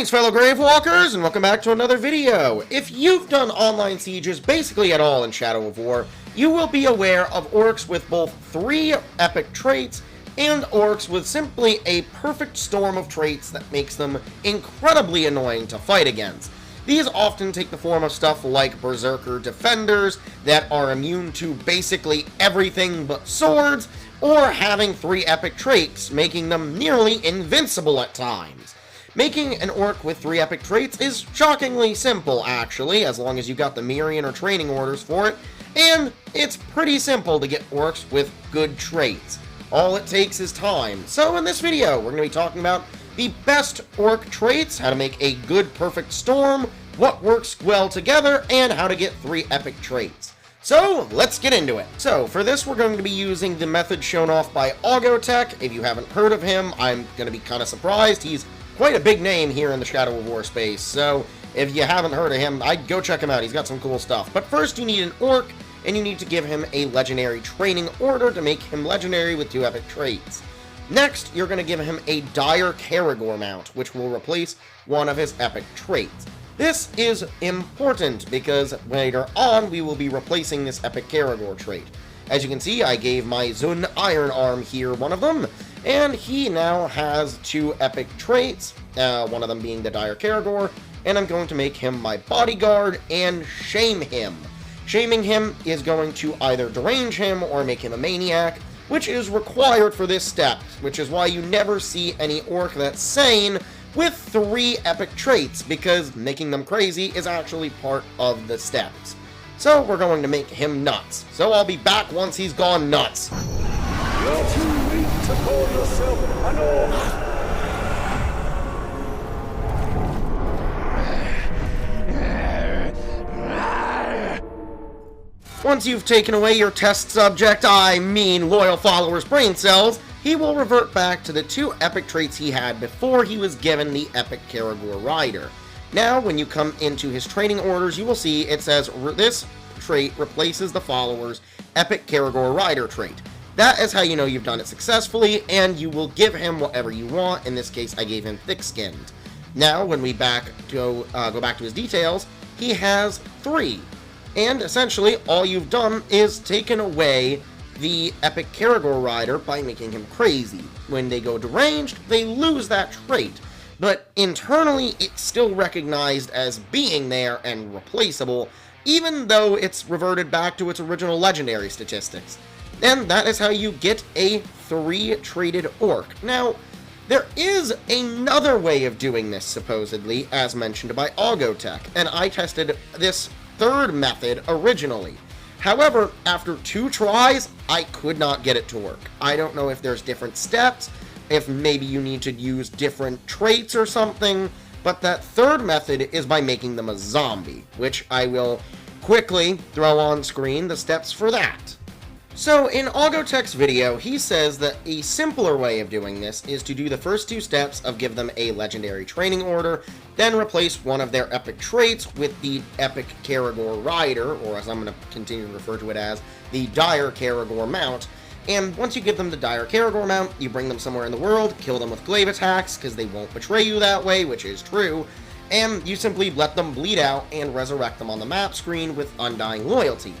Greetings, fellow Gravewalkers, and welcome back to another video. If you've done online sieges basically at all in Shadow of War, you will be aware of orcs with both 3 epic traits and orcs with simply a perfect storm of traits that makes them incredibly annoying to fight against. These often take the form of stuff like Berserker Defenders that are immune to basically everything but swords, or having 3 epic traits, making them nearly invincible at times. Making an orc with 3 epic traits is shockingly simple, actually, as long as you got the Mirian or training orders for it, and it's pretty simple to get orcs with good traits. All it takes is time. So in this video, we're going to be talking about the best orc traits, how to make a good perfect storm, what works well together, and how to get 3 epic traits. So, let's get into it. So, for this we're going to be using the method shown off by Augotech. If you haven't heard of him, I'm going to be kind of surprised. He's quite a big name here in the Shadow of War space, so if you haven't heard of him, I'd go check him out. He's got some cool stuff. But first you need an orc, and you need to give him a legendary training order to make him legendary with 2 epic traits. Next, you're going to give him a dire Caragor mount, which will replace one of his epic traits. This is important because later on we will be replacing this epic Caragor trait. As you can see, I gave my Zun Iron Arm here one of them, and he now has 2 epic traits, one of them being the dire Caragor, and I'm going to make him my bodyguard and shame him. Shaming him is going to either derange him or make him a maniac, which is required for this step, which is why you never see any orc that's sane with 3 epic traits, because making them crazy is actually part of the steps. So we're going to make him nuts. So I'll be back once he's gone nuts. You're too weak to call yourself an orc. Once you've taken away your test subject, I mean loyal follower's brain cells, he will revert back to the 2 epic traits he had before he was given the epic Caragor Rider. Now, when you come into his training orders, you will see it says this trait replaces the follower's epic Caragor Rider trait. That is how you know you've done it successfully, and you will give him whatever you want. In this case, I gave him thick-skinned. Now, when we go back to his details, he has 3. And essentially, all you've done is taken away the epic Caragor Rider by making him crazy. When they go deranged, they lose that trait, but internally it's still recognized as being there and replaceable, even though it's reverted back to its original legendary statistics. And that is how you get a 3-traded orc. Now, there is another way of doing this, supposedly, as mentioned by Augotech, and I tested this 3rd method originally. However, after 2 tries, I could not get it to work. I don't know if there's different steps, if maybe you need to use different traits or something, but that 3rd method is by making them a zombie, which I will quickly throw on screen the steps for that. So, in Augotech's video, he says that a simpler way of doing this is to do the first 2 steps of give them a legendary training order, then replace one of their epic traits with the epic Caragor Rider, or as I'm going to continue to refer to it as, the dire Caragor mount. And once you give them the dire Caragor mount, you bring them somewhere in the world, kill them with glaive attacks, because they won't betray you that way, which is true, and you simply let them bleed out and resurrect them on the map screen with Undying Loyalty.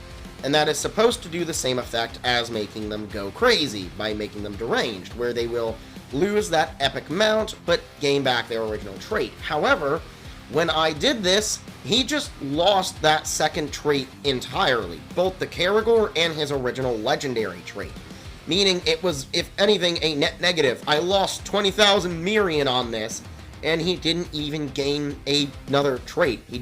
And that is supposed to do the same effect as making them go crazy, by making them deranged, where they will lose that epic mount, but gain back their original trait. However, when I did this, he just lost that 2nd trait entirely, both the Caragor and his original legendary trait. Meaning it was, if anything, a net negative. I lost 20,000 Mirian on this, and he didn't even gain another trait. He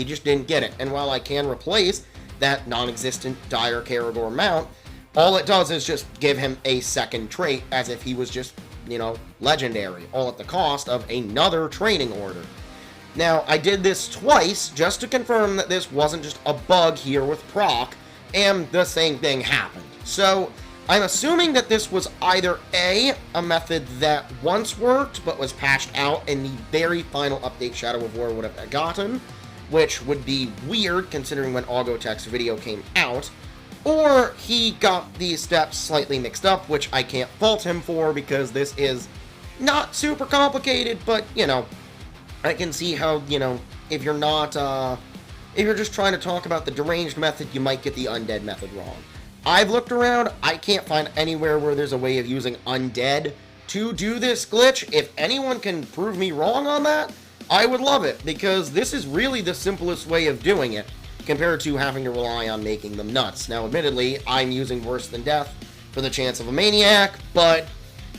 just didn't get it. And while I can replace that non-existent dire Caragor mount, all it does is just give him a 2nd trait as if he was just, legendary, all at the cost of another training order. Now, I did this twice just to confirm that this wasn't just a bug here with proc, and the same thing happened. So, I'm assuming that this was either A, a method that once worked but was patched out in the very final update Shadow of War would have gotten, which would be weird considering when Augotech's video came out, or he got these steps slightly mixed up, which I can't fault him for because this is not super complicated, but, I can see how, if you're not, if you're just trying to talk about the deranged method, you might get the undead method wrong. I've looked around, I can't find anywhere where there's a way of using undead to do this glitch. If anyone can prove me wrong on that, I would love it, because this is really the simplest way of doing it, compared to having to rely on making them nuts. Now, admittedly, I'm using Worse Than Death for the chance of a maniac, but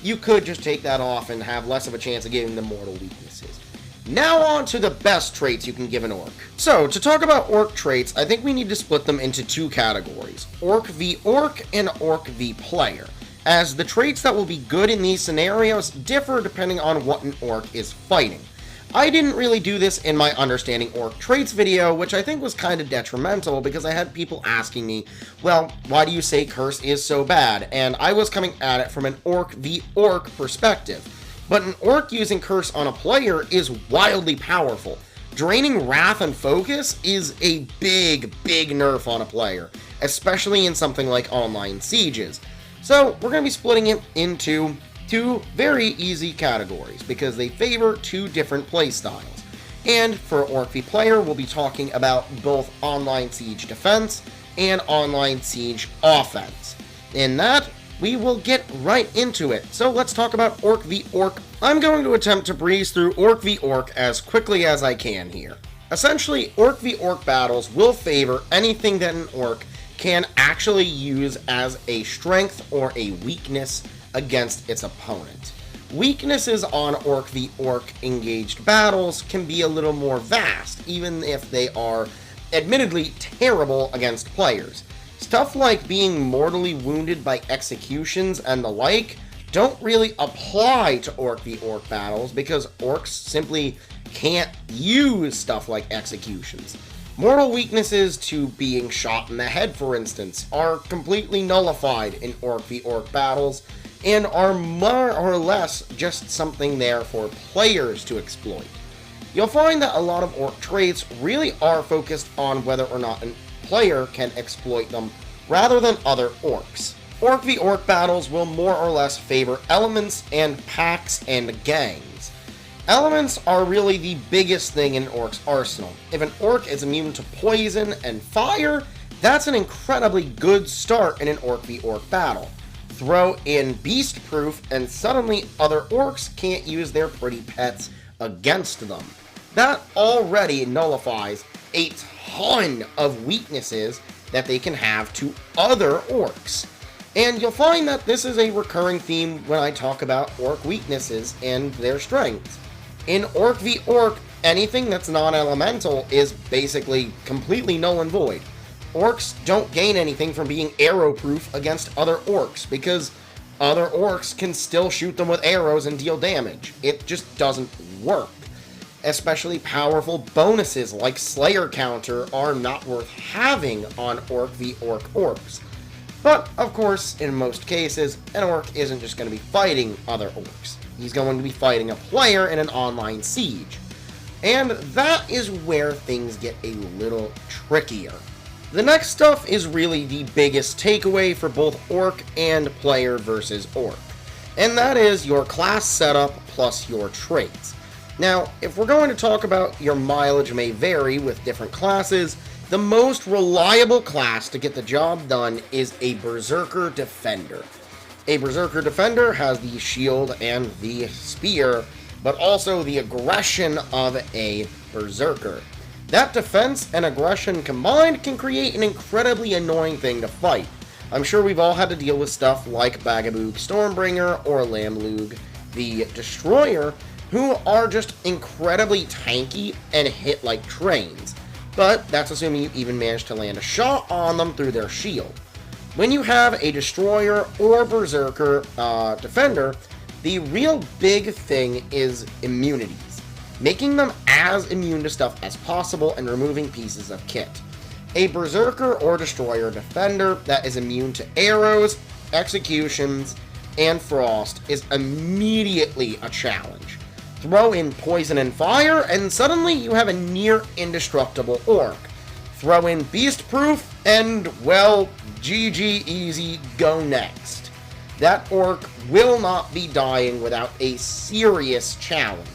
you could just take that off and have less of a chance of giving them mortal weaknesses. Now on to the best traits you can give an orc. So, to talk about orc traits, I think we need to split them into two categories, orc v orc and orc v player, as the traits that will be good in these scenarios differ depending on what an orc is fighting. I didn't really do this in my Understanding Orc Traits video, which I think was kind of detrimental because I had people asking me, well, why do you say Curse is so bad? And I was coming at it from an Orc v Orc perspective. But an Orc using Curse on a player is wildly powerful. Draining Wrath and Focus is a big nerf on a player, especially in something like Online Sieges. So we're going to be splitting it into two very easy categories because they favor two different playstyles. And for Orc v Player, we'll be talking about both Online Siege Defense and Online Siege Offense. In that, we will get right into it. So let's talk about Orc v Orc. I'm going to attempt to breeze through Orc v Orc as quickly as I can here. Essentially, Orc v Orc battles will favor anything that an Orc can actually use as a strength or a weakness against its opponent. Weaknesses on Orc v Orc engaged battles can be a little more vast, even if they are admittedly terrible against players. Stuff like being mortally wounded by executions and the like don't really apply to Orc v Orc battles because orcs simply can't use stuff like executions. Mortal weaknesses to being shot in the head, for instance, are completely nullified in Orc v Orc battles and are more or less just something there for players to exploit. You'll find that a lot of orc traits really are focused on whether or not a player can exploit them rather than other orcs. Orc v Orc battles will more or less favor elements and packs and gangs. Elements are really the biggest thing in an orc's arsenal. If an orc is immune to poison and fire, that's an incredibly good start in an Orc v Orc battle. Throw in beast proof and suddenly other orcs can't use their pretty pets against them. That already nullifies a ton of weaknesses that they can have to other orcs. And you'll find that this is a recurring theme when I talk about orc weaknesses and their strengths. In Orc v Orc, anything that's non-elemental is basically completely null and void. Orcs don't gain anything from being arrow-proof against other orcs, because other orcs can still shoot them with arrows and deal damage. It just doesn't work. Especially powerful bonuses like Slayer Counter are not worth having on Orc v Orc orcs. But, of course, in most cases, an orc isn't just going to be fighting other orcs. He's going to be fighting a player in an online siege. And that is where things get a little trickier. The next stuff is really the biggest takeaway for both orc and player versus orc, and that is your class setup plus your traits. Now, if we're going to talk about your mileage may vary with different classes, the most reliable class to get the job done is a Berserker Defender. A Berserker Defender has the shield and the spear, but also the aggression of a Berserker. That defense and aggression combined can create an incredibly annoying thing to fight. I'm sure we've all had to deal with stuff like Bagaboog Stormbringer or Lamlug the Destroyer, who are just incredibly tanky and hit like trains. But that's assuming you even manage to land a shot on them through their shield. When you have a Destroyer or Berserker Defender, the real big thing is immunities. Making them as immune to stuff as possible and removing pieces of kit. A Berserker or Destroyer Defender that is immune to arrows, executions, and frost is immediately a challenge. Throw in poison and fire, and suddenly you have a near indestructible orc. Throw in beast proof, and, well, GG easy, go next. That orc will not be dying without a serious challenge.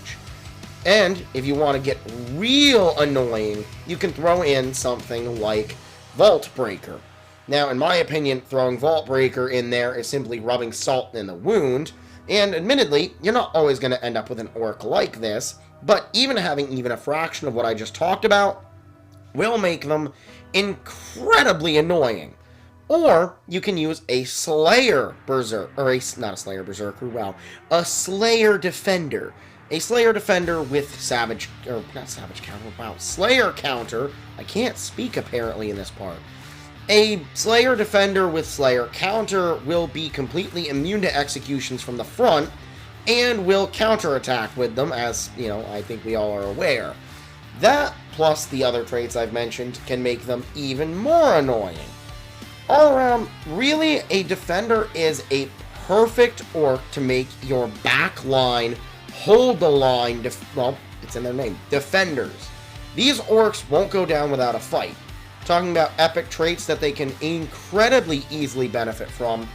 And if you want to get real annoying, you can throw in something like Vault Breaker. Now, in my opinion, throwing Vault Breaker in there is simply rubbing salt in the wound, and admittedly, you're not always going to end up with an orc like this, but even having a fraction of what I just talked about will make them incredibly annoying. Or you can use a Slayer Berserker, or not a Slayer Berserker, wow, a Slayer Defender. A Slayer Defender with Savage, or not Savage Counter, wow, Slayer Counter. I can't speak apparently in this part. A Slayer Defender with Slayer Counter will be completely immune to executions from the front, and will counterattack with them, as, you know, I think we all are aware. That, plus the other traits I've mentioned, can make them even more annoying. All around, really, a Defender is a perfect orc to make your back line hold the line, well, it's in their name, Defenders. These orcs won't go down without a fight. Talking about epic traits that they can incredibly easily benefit from,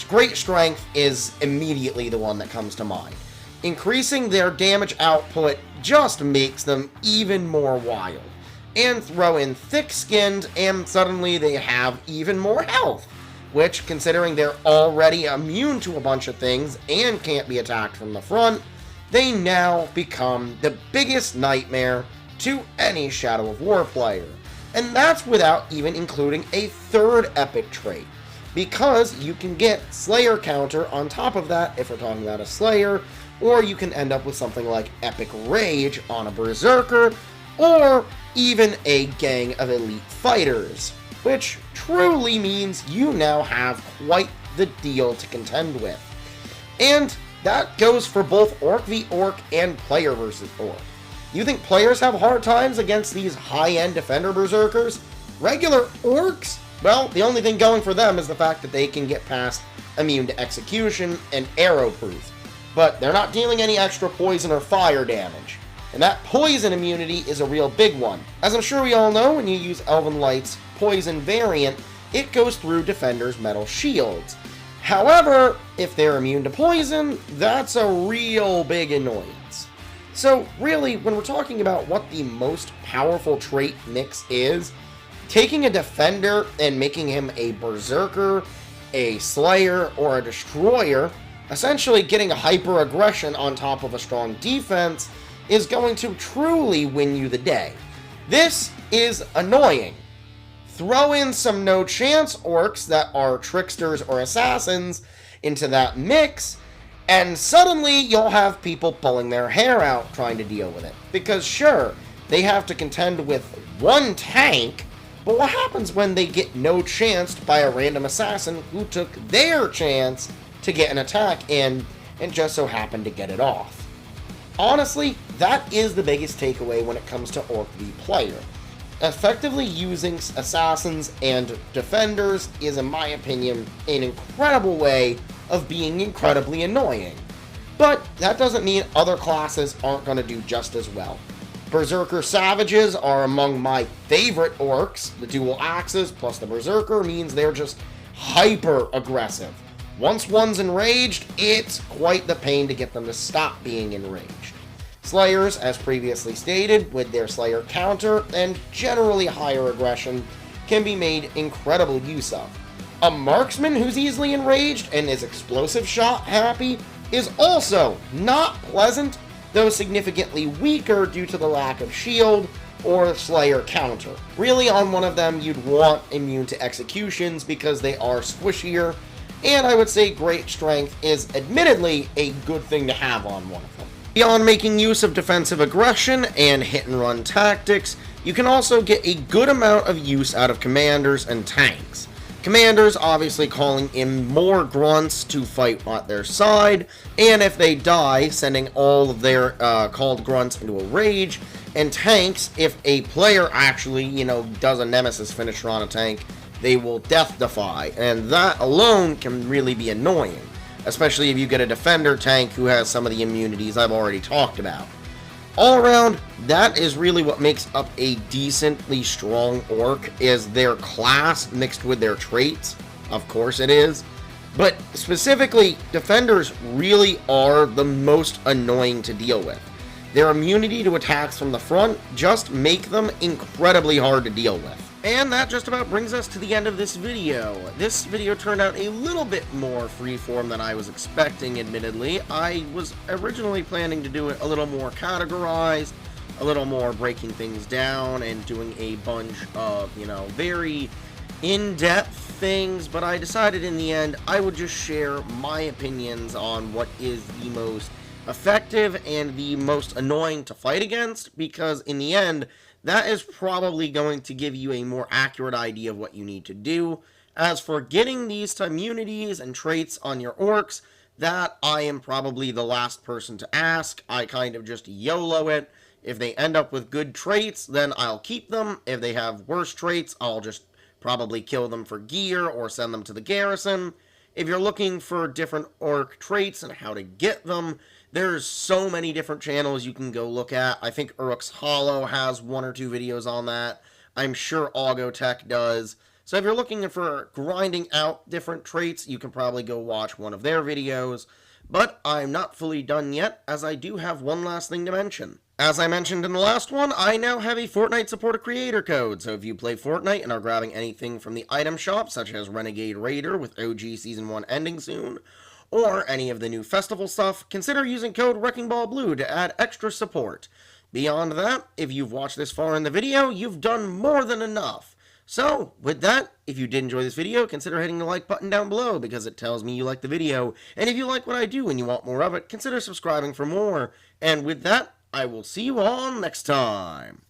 Great Strength is immediately the one that comes to mind. Increasing their damage output just makes them even more wild. And throw in Thick-Skinned, and suddenly they have even more health, which, considering they're already immune to a bunch of things and can't be attacked from the front, they now become the biggest nightmare to any Shadow of War player. And that's without even including a third epic trait, because you can get Slayer Counter on top of that if we're talking about a Slayer, or you can end up with something like Epic Rage on a Berserker, or even a gang of elite fighters, which truly means you now have quite the deal to contend with. And that goes for both Orc v Orc and Player versus Orc. You think players have hard times against these high-end Defender Berserkers? Regular Orcs? Well, the only thing going for them is the fact that they can get past immune to execution and arrow proof, but they're not dealing any extra poison or fire damage. And that poison immunity is a real big one. As I'm sure we all know, when you use Elven Light's poison variant, it goes through Defender's metal shields. However, if they're immune to poison, that's a real big annoyance. So really, when we're talking about what the most powerful trait mix is, taking a Defender and making him a Berserker, a Slayer, or a Destroyer, essentially getting a hyper aggression on top of a strong defense, is going to truly win you the day. This is annoying. Throw in some no chance orcs that are tricksters or assassins into that mix, and suddenly you'll have people pulling their hair out trying to deal with it. Because sure, they have to contend with one tank, but what happens when they get no chanced by a random assassin who took their chance to get an attack in and just so happened to get it off? Honestly, that is the biggest takeaway when it comes to Orc v Player. Effectively using assassins and defenders is, in my opinion, an incredible way of being incredibly annoying. But that doesn't mean other classes aren't going to do just as well. Berserker Savages are among my favorite orcs. The dual axes plus the Berserker means they're just hyper aggressive. Once one's enraged, it's quite the pain to get them to stop being enraged. Slayers, as previously stated, with their Slayer Counter and generally higher aggression, can be made incredible use of. A Marksman who's easily enraged and is explosive shot happy is also not pleasant, though significantly weaker due to the lack of shield or Slayer Counter. Really, on one of them, you'd want immune to executions because they are squishier, and I would say Great Strength is admittedly a good thing to have on one of them. Beyond making use of defensive aggression and hit-and-run tactics, you can also get a good amount of use out of commanders and tanks. Commanders obviously calling in more grunts to fight at their side, and if they die, sending all of their called grunts into a rage, and tanks, if a player actually, does a nemesis finisher on a tank, they will death defy, and that alone can really be annoying, especially if you get a defender tank who has some of the immunities I've already talked about. All around, that is really what makes up a decently strong orc, is their class mixed with their traits. Of course it is. But specifically, defenders really are the most annoying to deal with. Their immunity to attacks from the front just make them incredibly hard to deal with. And that just about brings us to the end of this video. This video turned out a little bit more freeform than I was expecting, admittedly. I was originally planning to do it a little more categorized, a little more breaking things down and doing a bunch of, very in-depth things, but I decided in the end I would just share my opinions on what is the most effective and the most annoying to fight against, because in the end, that is probably going to give you a more accurate idea of what you need to do. As for getting these immunities and traits on your orcs, that I am probably the last person to ask. I kind of just YOLO it. If they end up with good traits, then I'll keep them. If they have worse traits, I'll just probably kill them for gear or send them to the garrison. If you're looking for different orc traits and how to get them, there's so many different channels you can go look at. I think Uruk's Hollow has 1 or 2 videos on that. I'm sure Augotech does. So if you're looking for grinding out different traits, you can probably go watch one of their videos. But I'm not fully done yet, as I do have one last thing to mention. As I mentioned in the last one, I now have a Fortnite supporter creator code, so if you play Fortnite and are grabbing anything from the item shop, such as Renegade Raider with OG Season 1 ending soon, or any of the new festival stuff, consider using code Wrecking Ball Blue to add extra support. Beyond that, if you've watched this far in the video, you've done more than enough. So, with that, if you did enjoy this video, consider hitting the like button down below, because it tells me you like the video. And if you like what I do and you want more of it, consider subscribing for more. And with that, I will see you all next time.